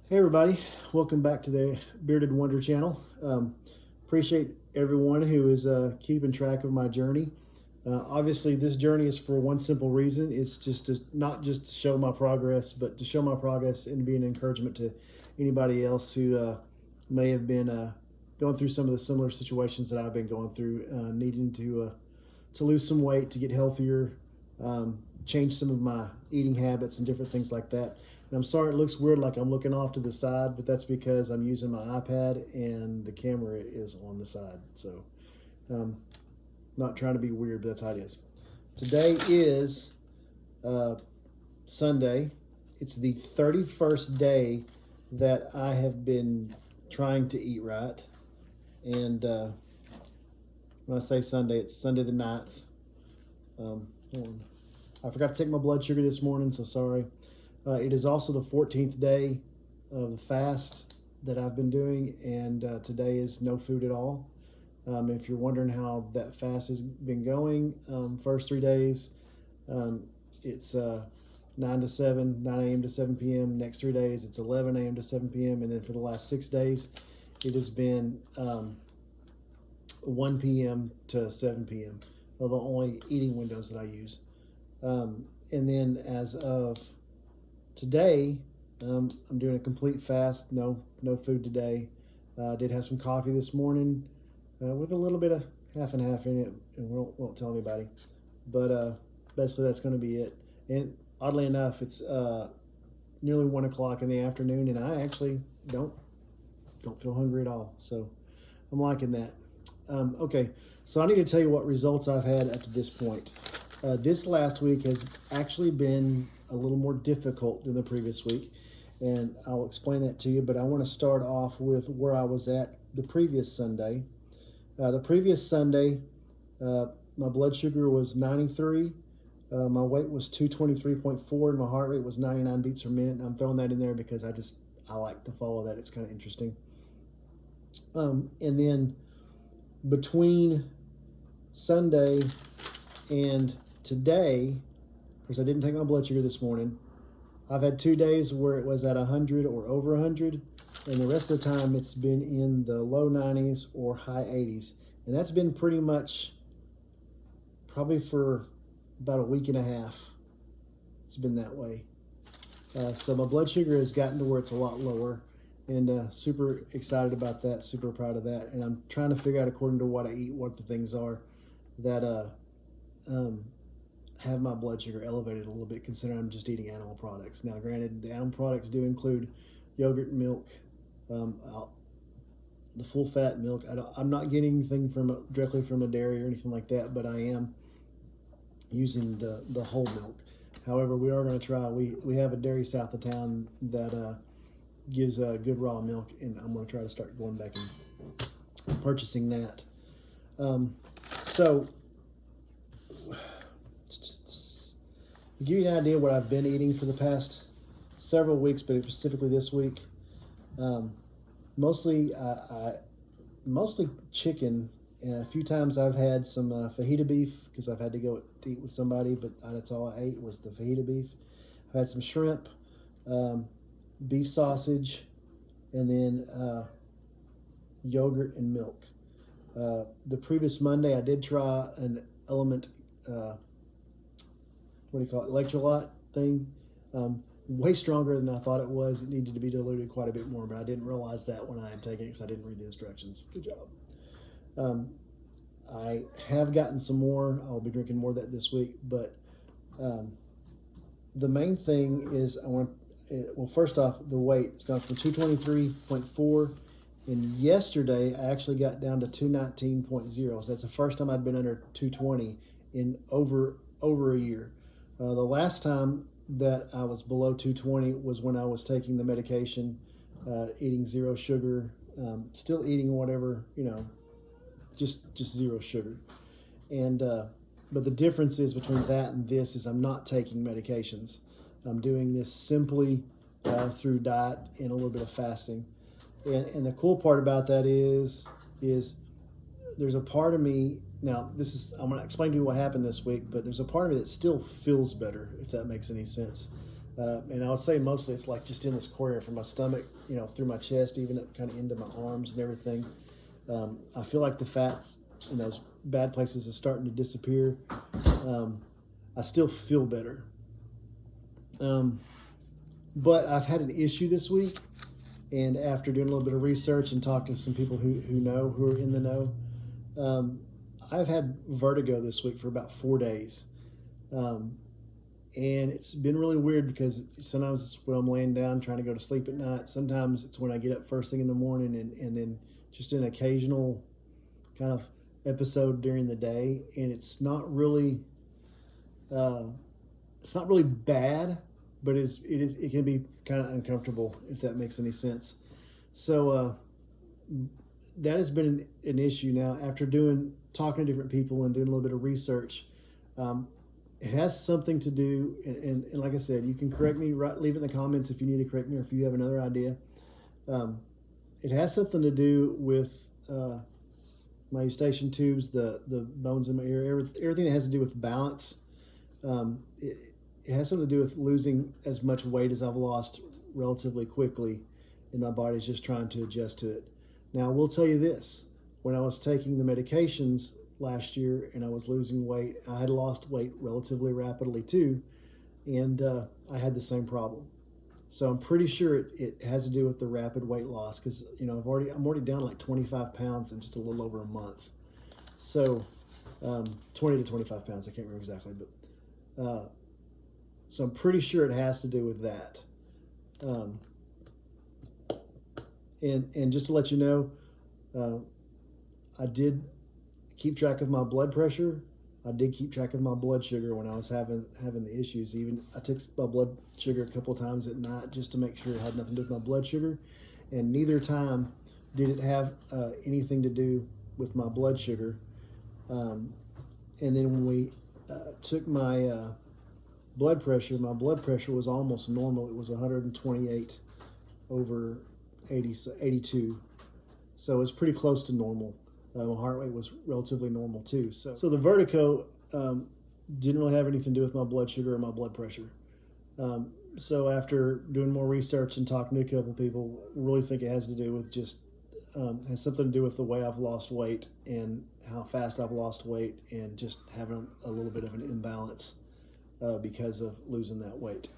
Hey everybody, welcome back to the Bearded Wonder channel. Appreciate everyone who is keeping track of my journey. Obviously, this journey is for one simple reason. It's just to, not just to show my progress, but to show my progress and be an encouragement to anybody else who may have been going through some of the similar situations that I've been going through, needing to lose some weight, to get healthier, change some of my eating habits and different things like that. And I'm sorry it looks weird like I'm looking off to the side, but that's because I'm using my iPad and the camera is on the side. So not trying to be weird, but that's how it is. Today is Sunday. It's the 31st day that I have been trying to eat right. And when I say Sunday, it's Sunday the 9th. Hold on. I forgot to take my blood sugar this morning, so sorry. It is also the 14th day of the fast that I've been doing, and today is no food at all. If you're wondering how that fast has been going, first 3 days, it's 9 to 7, 9 a.m. to 7 p.m. Next 3 days, it's 11 a.m. to 7 p.m. And then for the last 6 days, it has been 1 p.m. to 7 p.m. are the only eating windows that I use. And then as of today, I'm doing a complete fast. No food today. Did have some coffee this morning with a little bit of half and half in it, and won't tell anybody. But basically, that's going to be it. And oddly enough, it's nearly 1 o'clock in the afternoon, and I actually don't feel hungry at all. So I'm liking that. Okay, so I need to tell you what results I've had up to this point. This last week has actually been a little more difficult than the previous week, and I'll explain that to you, but I want to start off with where I was at the previous Sunday. The previous Sunday, my blood sugar was 93, my weight was 223.4, and my heart rate was 99 beats per minute. And I'm throwing that in there because I like to follow that. It's kind of interesting. And then between Sunday and today, of course, I didn't take my blood sugar this morning. I've had 2 days where it was at 100 or over 100, and the rest of the time it's been in the low 90s or high 80s. And that's been pretty much probably for about a week and a half. It's been that way. So my blood sugar has gotten to where it's a lot lower, and super excited about that, super proud of that. And I'm trying to figure out, according to what I eat, what the things are that have my blood sugar elevated a little bit, considering I'm just eating animal products. Now, granted, the animal products do include yogurt, milk, the full fat milk. I'm not getting anything directly from a dairy or anything like that, but I am using the whole milk. However, we are going to try. We have a dairy south of town that gives good raw milk, and I'm going to try to start going back and purchasing that. So, to give you an idea what I've been eating for the past several weeks, but specifically this week, mostly chicken. And a few times I've had some fajita beef because I've had to go to eat with somebody, but that's all I ate was the fajita beef. I've had some shrimp, beef sausage, and then yogurt and milk. The previous Monday I did try an Element, what do you call it, electrolyte thing. Way stronger than I thought it was. It needed to be diluted quite a bit more, but I didn't realize that when I had taken it because I didn't read the instructions. Good job. I have gotten some more. I'll be drinking more of that this week, but the main thing is well, first off, the weight. It's gone from 223.4, and yesterday I actually got down to 219.0. So that's the first time I'd been under 220 in over a year. The last time that I was below 220 was when I was taking the medication, eating zero sugar, still eating whatever, just zero sugar. And but the difference is between that and this is I'm not taking medications. I'm doing this simply through diet and a little bit of fasting. And the cool part about that is there's a part of me, now I'm going to explain to you what happened this week, but there's a part of me that still feels better, if that makes any sense. And I would say mostly it's like just in this core area from my stomach, through my chest, even up kind of into my arms and everything. I feel like the fats in those bad places is starting to disappear. I still feel better. But I've had an issue this week, and after doing a little bit of research and talking to some people who are in the know, I've had vertigo this week for about 4 days. And it's been really weird because sometimes it's when I'm laying down trying to go to sleep at night. Sometimes it's when I get up first thing in the morning, and then just an occasional kind of episode during the day. And it's not really bad, but it can be kind of uncomfortable, if that makes any sense. So that has been an issue now. After talking to different people and doing a little bit of research, it has something to do, and like I said, you can correct me, leave it in the comments if you need to correct me or if you have another idea. It has something to do with my eustachian tubes, the bones in my ear, everything that has to do with balance. It has something to do with losing as much weight as I've lost relatively quickly, and my body's just trying to adjust to it. Now, I will tell you this. When I was taking the medications last year and I was losing weight, I had lost weight relatively rapidly too, and I had the same problem. So I'm pretty sure it has to do with the rapid weight loss, because I'm already down like 25 pounds in just a little over a month. So 20 to 25 pounds, I can't remember exactly, but so I'm pretty sure it has to do with that. And just to let you know, I did keep track of my blood pressure. I did keep track of my blood sugar when I was having the issues. Even I took my blood sugar a couple of times at night just to make sure it had nothing to do with my blood sugar, and neither time did it have anything to do with my blood sugar. And then when we took my blood pressure was almost normal. It was 128 over 82, so it's pretty close to normal. My heart rate was relatively normal too. So the vertigo didn't really have anything to do with my blood sugar or my blood pressure. So after doing more research and talking to a couple of people, really think it has to do with has something to do with the way I've lost weight and how fast I've lost weight, and just having a little bit of an imbalance because of losing that weight.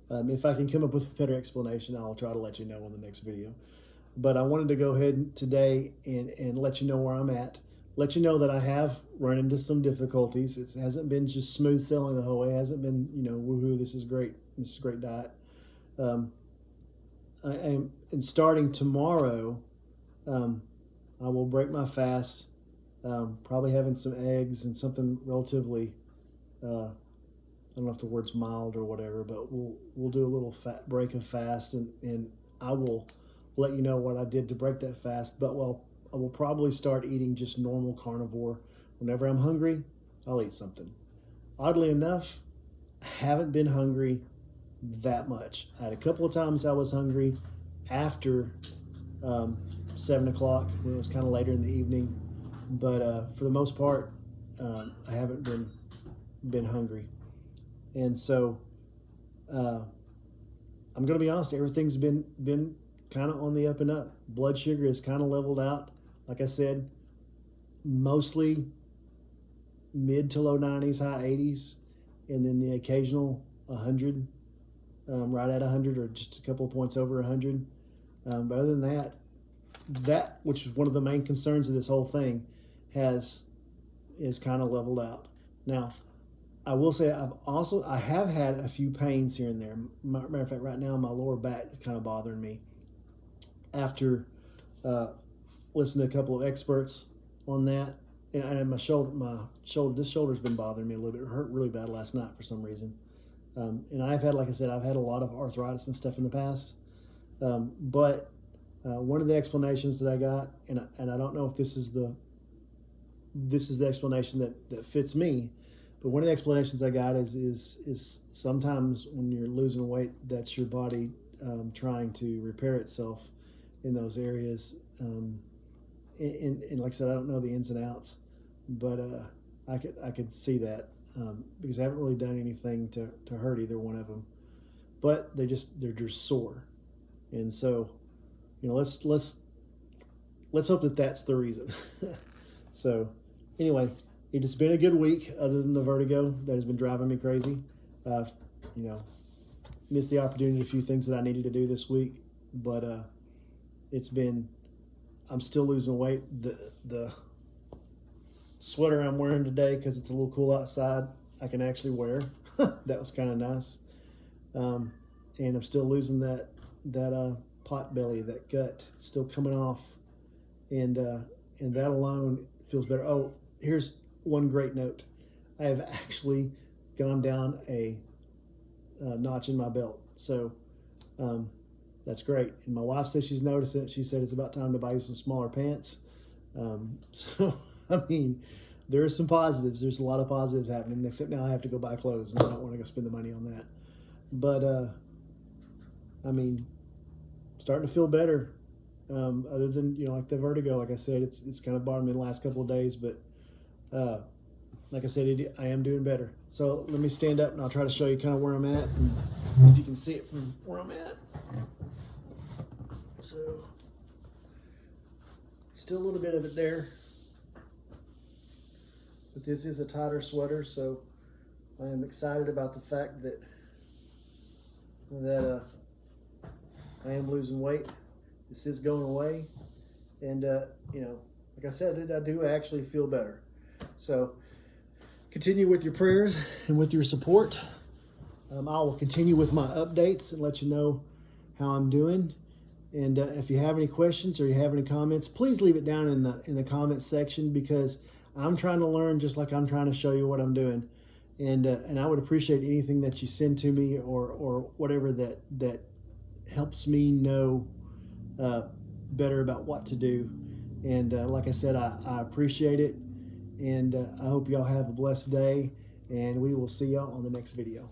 If I can come up with a better explanation, I'll try to let you know in the next video. But I wanted to go ahead today and let you know where I'm at. Let you know that I have run into some difficulties. It hasn't been just smooth sailing the whole way. It hasn't been, woohoo, this is great. This is a great diet. And starting tomorrow, I will break my fast, probably having some eggs and something relatively, I don't know if the word's mild or whatever, but we'll do a little break of fast, and I will let you know what I did to break that fast. But I will probably start eating just normal carnivore. Whenever I'm hungry, I'll eat something. Oddly enough, I haven't been hungry that much. I had a couple of times I was hungry after 7 o'clock, when it was kind of later in the evening, but for the most part, I haven't been hungry. And so I'm going to be honest, everything's been kind of on the up and up. Blood sugar is kind of leveled out. Like I said, mostly mid to low 90s, high 80s, and then the occasional 100, right at 100 or just a couple of points over 100. But other than that, which is one of the main concerns of this whole thing, is kind of leveled out. Now, I will say I have had a few pains here and there. Matter of fact, right now my lower back is kind of bothering me. After listening to a couple of experts on that, and my shoulder, this shoulder's been bothering me a little bit. It hurt really bad last night for some reason. And I've had, like I said, I've had a lot of arthritis and stuff in the past. But one of the explanations that I got, and I don't know if this is the explanation that fits me, but one of the explanations I got is sometimes when you're losing weight, that's your body trying to repair itself in those areas. And like I said, I don't know the ins and outs, but I could see that because I haven't really done anything to hurt either one of them. but they're just sore. And so, let's hope that that's the reason. So anyway, it has been a good week other than the vertigo that has been driving me crazy. Missed the opportunity, a few things that I needed to do this week, but I'm still losing weight. The sweater I'm wearing today, because it's a little cool outside, I can actually wear. That was kind of nice. And I'm still losing that pot belly, that gut, it's still coming off, and that alone feels better. Oh, here's one great note. I have actually gone down a notch in my belt, so that's great. And my wife says she's noticed it. She said it's about time to buy you some smaller pants. So I mean, there are some positives. There's a lot of positives happening, except now I have to go buy clothes, and I don't want to go spend the money on that. But I mean, starting to feel better. Other than like the vertigo, like I said, it's kind of bothered me the last couple of days, but like I said, I am doing better. So let me stand up and I'll try to show you kind of where I'm at, and if you can see it from where I'm at. So still a little bit of it there, but this is a tighter sweater, so I am excited about the fact that I am losing weight. This is going away, and like I said, I do actually feel better. So continue with your prayers and with your support. I will continue with my updates and let you know how I'm doing. And if you have any questions or you have any comments, please leave it down in the comment section, because I'm trying to learn just like I'm trying to show you what I'm doing. And I would appreciate anything that you send to me, or whatever that helps me know better about what to do. And like I said, I appreciate it, and I hope y'all have a blessed day, and we will see y'all on the next video.